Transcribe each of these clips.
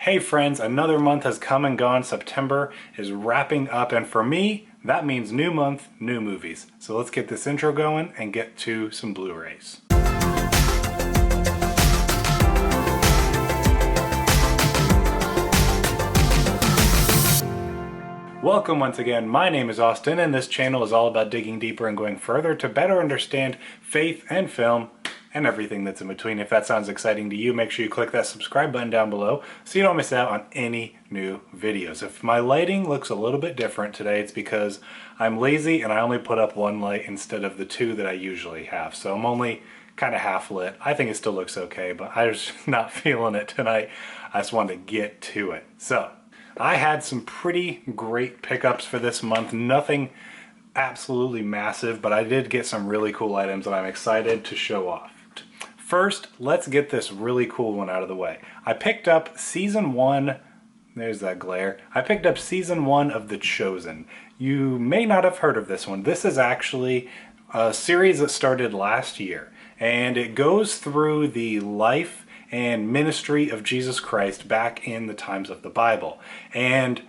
Hey friends, another month has come and gone. September is wrapping up, and for me, that means new month, new movies. So let's get this intro going and get to some Blu-rays. Welcome once again. My name is Austin, and this channel is all about digging deeper and going further to better understand faith and film and everything that's in between. If that sounds exciting to you, make sure you click that subscribe button down below so you don't miss out on any new videos. If my lighting looks a little bit different today, it's because I'm lazy and I only put up one light instead of the two that I usually have. So I'm only kind of half lit. I think it still looks okay, but I'm just not feeling it tonight. I just wanted to get to it. So I had some pretty great pickups for this month. Nothing absolutely massive, but I did get some really cool items that I'm excited to show off. First, let's get this really cool one out of the way. I picked up season 1, there's that glare. I picked up season 1 of The Chosen. You may not have heard of this one. This is actually a series that started last year, and it goes through the life and ministry of Jesus Christ back in the times of the Bible. And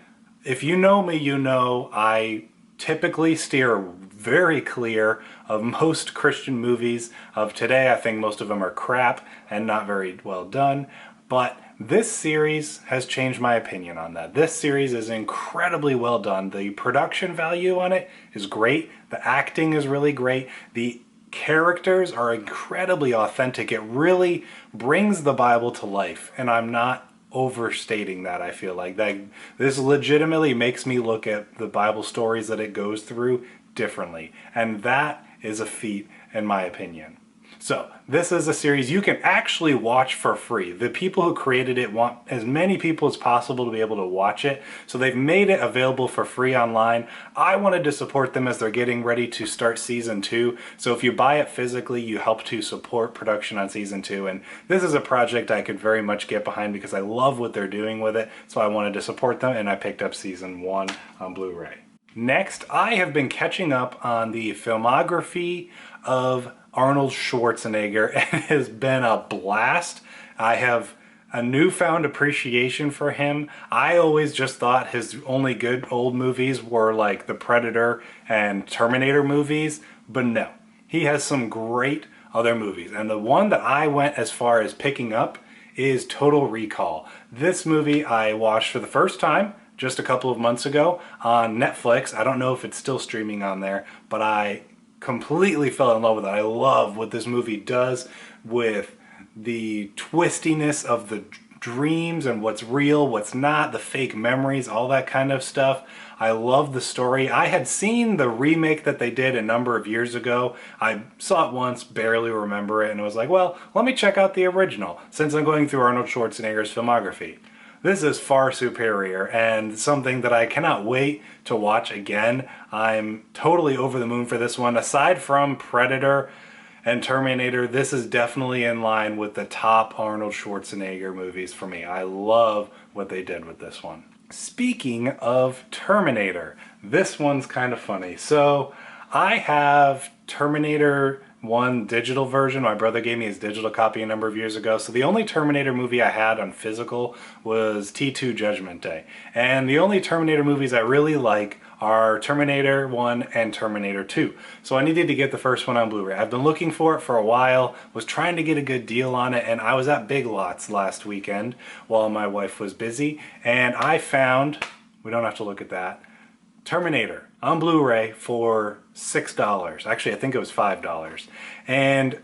if you know me, you know I typically steer very clear of most Christian movies of today. I think most of them are crap and not very well done, but this series has changed my opinion on that. This series is incredibly well done. The production value on it is great. The acting is really great. The characters are incredibly authentic. It really brings the Bible to life, and I'm not overstating that. I feel like that this legitimately makes me look at the Bible stories that it goes through differently, and that is a feat in my opinion. So this is a series you can actually watch for free. The people who created it want as many people as possible to be able to watch it, so they've made it available for free online. I wanted to support them as they're getting ready to start season 2, so if you buy it physically, you help to support production on season 2, and this is a project I could very much get behind because I love what they're doing with it, so I wanted to support them, and I picked up season 1 on Blu-ray. Next, I have been catching up on the filmography of Arnold Schwarzenegger, and it has been a blast. I have a newfound appreciation for him. I always just thought his only good old movies were like the Predator and Terminator movies, but no. He has some great other movies, and the one that I went as far as picking up is Total Recall. This movie I watched for the first time just a couple of months ago on Netflix. I don't know if it's still streaming on there, but I completely fell in love with it. I love what this movie does with the twistiness of the dreams and what's real, what's not, the fake memories, all that kind of stuff. I love the story. I had seen the remake that they did a number of years ago. I saw it once, barely remember it, and I was like, well, let me check out the original since I'm going through Arnold Schwarzenegger's filmography. This is far superior and something that I cannot wait to watch again. I'm totally over the moon for this one. Aside from Predator and Terminator, this is definitely in line with the top Arnold Schwarzenegger movies for me. I love what they did with this one. Speaking of Terminator, this one's kind of funny. So I have Terminator 1 digital version. My brother gave me his digital copy a number of years ago. So the only Terminator movie I had on physical was T2 Judgment Day. And the only Terminator movies I really like are Terminator 1 and Terminator 2. So I needed to get the first one on Blu-ray. I've been looking for it for a while, was trying to get a good deal on it, and I was at Big Lots last weekend while my wife was busy, and I found, we don't have to look at that, Terminator on Blu-ray for $6. Actually, I think it was $5. And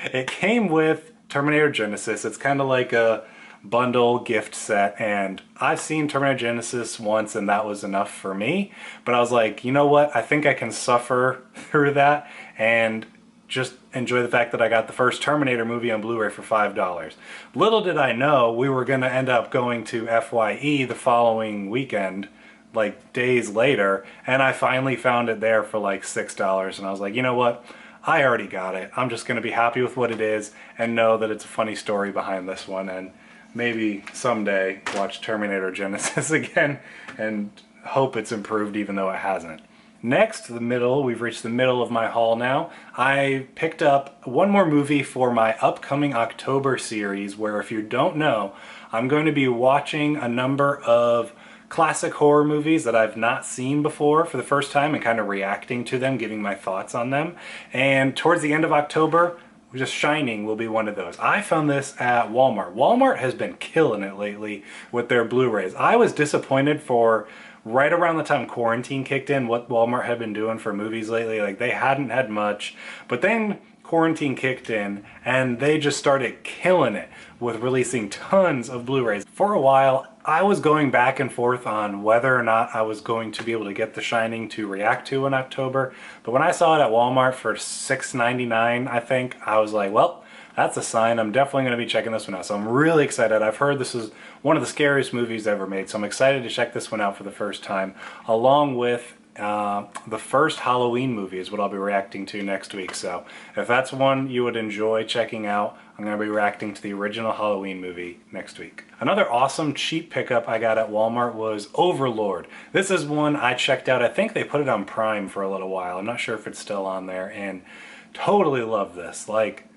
it came with Terminator Genesis. It's kind of like a bundle gift set, and I've seen Terminator Genesis once and that was enough for me. But I was like, you know what? I think I can suffer through that and just enjoy the fact that I got the first Terminator movie on Blu-ray for $5. Little did I know we were going to end up going to FYE the following weekend, like days later, and I finally found it there for like $6, and I was like, you know what, I already got it. I'm just gonna be happy with what it is and know that it's a funny story behind this one, and maybe someday watch Terminator Genesis again and hope it's improved even though it hasn't. Next, we've reached the middle of my haul now. I picked up one more movie for my upcoming October series where, if you don't know, I'm going to be watching a number of classic horror movies that I've not seen before for the first time and kind of reacting to them, giving my thoughts on them. And towards the end of October, just Shining will be one of those. I found this at Walmart. Walmart has been killing it lately with their Blu-rays. I was disappointed for right around the time quarantine kicked in, what Walmart had been doing for movies lately. Like, they hadn't had much, but then quarantine kicked in and they just started killing it with releasing tons of Blu-rays. For a while, I was going back and forth on whether or not I was going to be able to get The Shining to react to in October, but when I saw it at Walmart for $6.99, I think, I was like, well, that's a sign. I'm definitely going to be checking this one out. So I'm really excited. I've heard this is one of the scariest movies ever made, so I'm excited to check this one out for the first time, along with the first Halloween movie is what I'll be reacting to next week. So if that's one you would enjoy checking out, I'm going to be reacting to the original Halloween movie next week. Another awesome cheap pickup I got at Walmart was Overlord. This is one I checked out. I think they put it on Prime for a little while. I'm not sure if it's still on there, and totally love this. Like,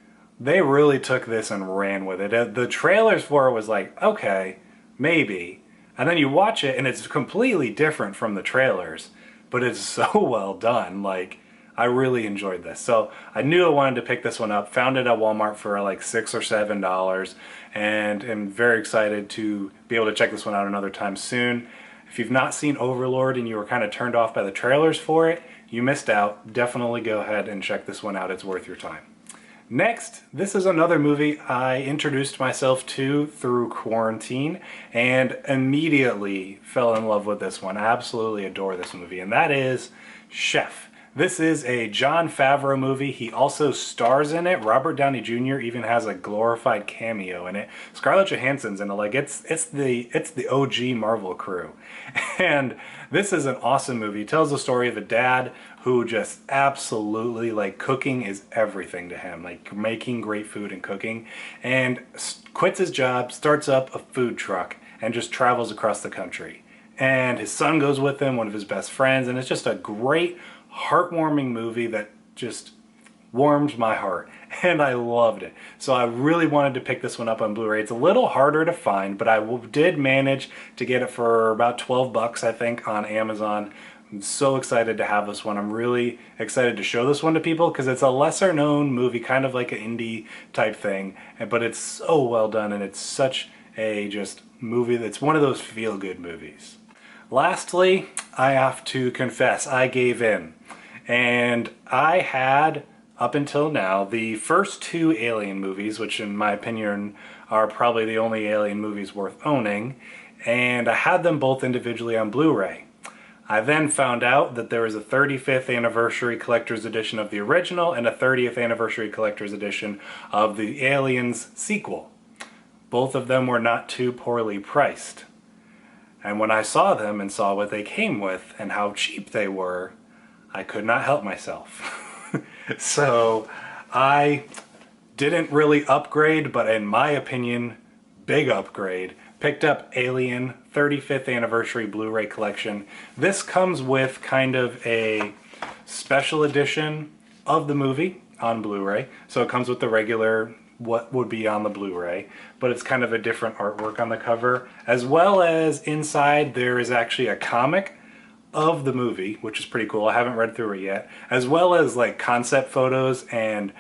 they really took this and ran with it. The trailers for it was like, okay, maybe. And then you watch it and it's completely different from the trailers, but it's so well done. Like, I really enjoyed this. So I knew I wanted to pick this one up. Found it at Walmart for like $6 or $7 and am very excited to be able to check this one out another time soon. If you've not seen Overlord and you were kind of turned off by the trailers for it, you missed out. Definitely go ahead and check this one out. It's worth your time. Next, this is another movie I introduced myself to through quarantine and immediately fell in love with this one. I absolutely adore this movie, and that is Chef. This is a Jon Favreau movie. He also stars in it. Robert Downey Jr. even has a glorified cameo in it. Scarlett Johansson's in it. Like, it's the OG Marvel crew. And this is an awesome movie. It tells the story of a dad who just absolutely, like, cooking is everything to him. Like, making great food and cooking. And quits his job, starts up a food truck, and just travels across the country. And his son goes with him, one of his best friends, and it's just a great, heartwarming movie that just warmed my heart, and I loved it. So I really wanted to pick this one up on Blu-ray. It's a little harder to find, but I did manage to get it for about 12 bucks, I think, on Amazon. I'm so excited to have this one. I'm really excited to show this one to people because it's a lesser known movie, kind of like an indie type thing, but it's so well done, and it's such a just movie that's one of those feel-good movies. Lastly, I have to confess, I gave in. And I had, up until now, the first two Alien movies, which in my opinion are probably the only Alien movies worth owning, and I had them both individually on Blu-ray. I then found out that there was a 35th anniversary collector's edition of the original and a 30th anniversary collector's edition of the Aliens sequel. Both of them were not too poorly priced. And when I saw them and saw what they came with and how cheap they were, I could not help myself. So I didn't really upgrade, but in my opinion, big upgrade. Picked up Alien 35th Anniversary Blu-ray Collection. This comes with kind of a special edition of the movie on Blu-ray. So it comes with the regular what would be on the Blu-ray, but it's kind of a different artwork on the cover, as well as inside there is actually a comic of the movie, which is pretty cool. I haven't read through it yet, as well as like concept photos and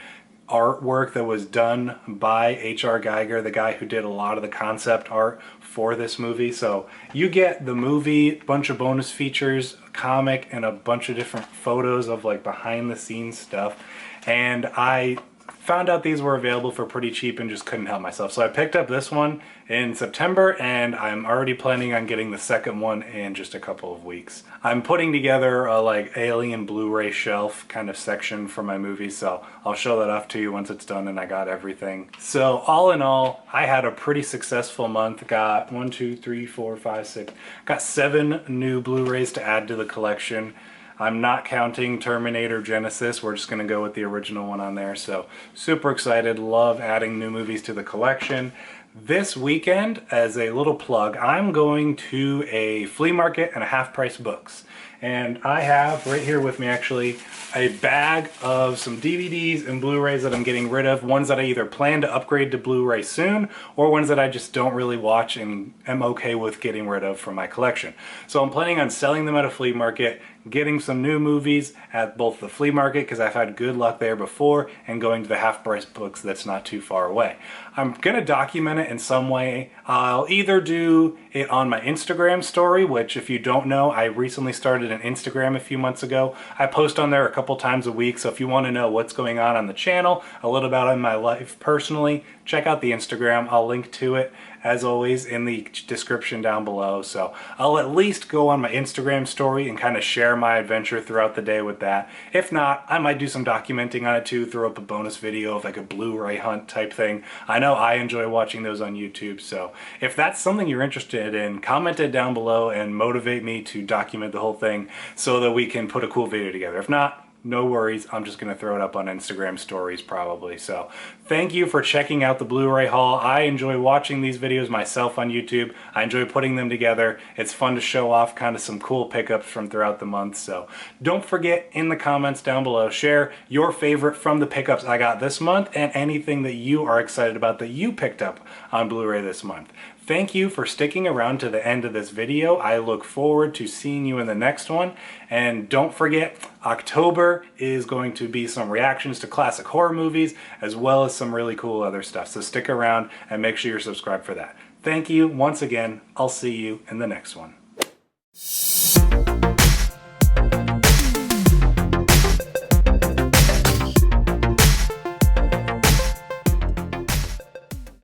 artwork that was done by H.R. Geiger, the guy who did a lot of the concept art for this movie. So you get the movie, a bunch of bonus features, a comic, and a bunch of different photos of like behind the scenes stuff. And I found out these were available for pretty cheap and just couldn't help myself. So I picked up this one in September, and I'm already planning on getting the second one in just a couple of weeks. I'm putting together a like Alien Blu-ray shelf kind of section for my movies, so I'll show that off to you once it's done and I got everything. So all in all, I had a pretty successful month. Got 1, 2, 3, 4, 5, 6, got 7 new Blu-rays to add to the collection. I'm not counting Terminator Genesis. We're just going to go with the original one on there. So super excited. Love adding new movies to the collection. This weekend, as a little plug, I'm going to a flea market and a Half Price Books. And I have right here with me actually a bag of some DVDs and Blu-rays that I'm getting rid of. Ones that I either plan to upgrade to Blu-ray soon, or ones that I just don't really watch and am okay with getting rid of from my collection. So I'm planning on selling them at a flea market, getting some new movies at both the flea market, because I've had good luck there before, and going to the half-price books that's not too far away. I'm going to document it in some way. I'll either do it on my Instagram story, which if you don't know, I recently started an Instagram a few months ago. I post on there a couple times a week, so if you want to know what's going on the channel, a little about in my life personally, check out the Instagram. I'll link to it, as always, in the description down below. So I'll at least go on my Instagram story and kind of share my adventure throughout the day with that. If not, I might do some documenting on it too, throw up a bonus video of like a Blu-ray hunt type thing. I know I enjoy watching those on YouTube, so if that's something you're interested in, comment it down below and motivate me to document the whole thing so that we can put a cool video together. If not, no worries, I'm just going to throw it up on Instagram stories probably. So thank you for checking out the Blu-ray haul. I enjoy watching these videos myself on YouTube. I enjoy putting them together. It's fun to show off kind of some cool pickups from throughout the month. So don't forget, in the comments down below, share your favorite from the pickups I got this month and anything that you are excited about that you picked up on Blu-ray this month. Thank you for sticking around to the end of this video. I look forward to seeing you in the next one. And don't forget, October is going to be some reactions to classic horror movies, as well as some really cool other stuff. So stick around and make sure you're subscribed for that. Thank you once again. I'll see you in the next one.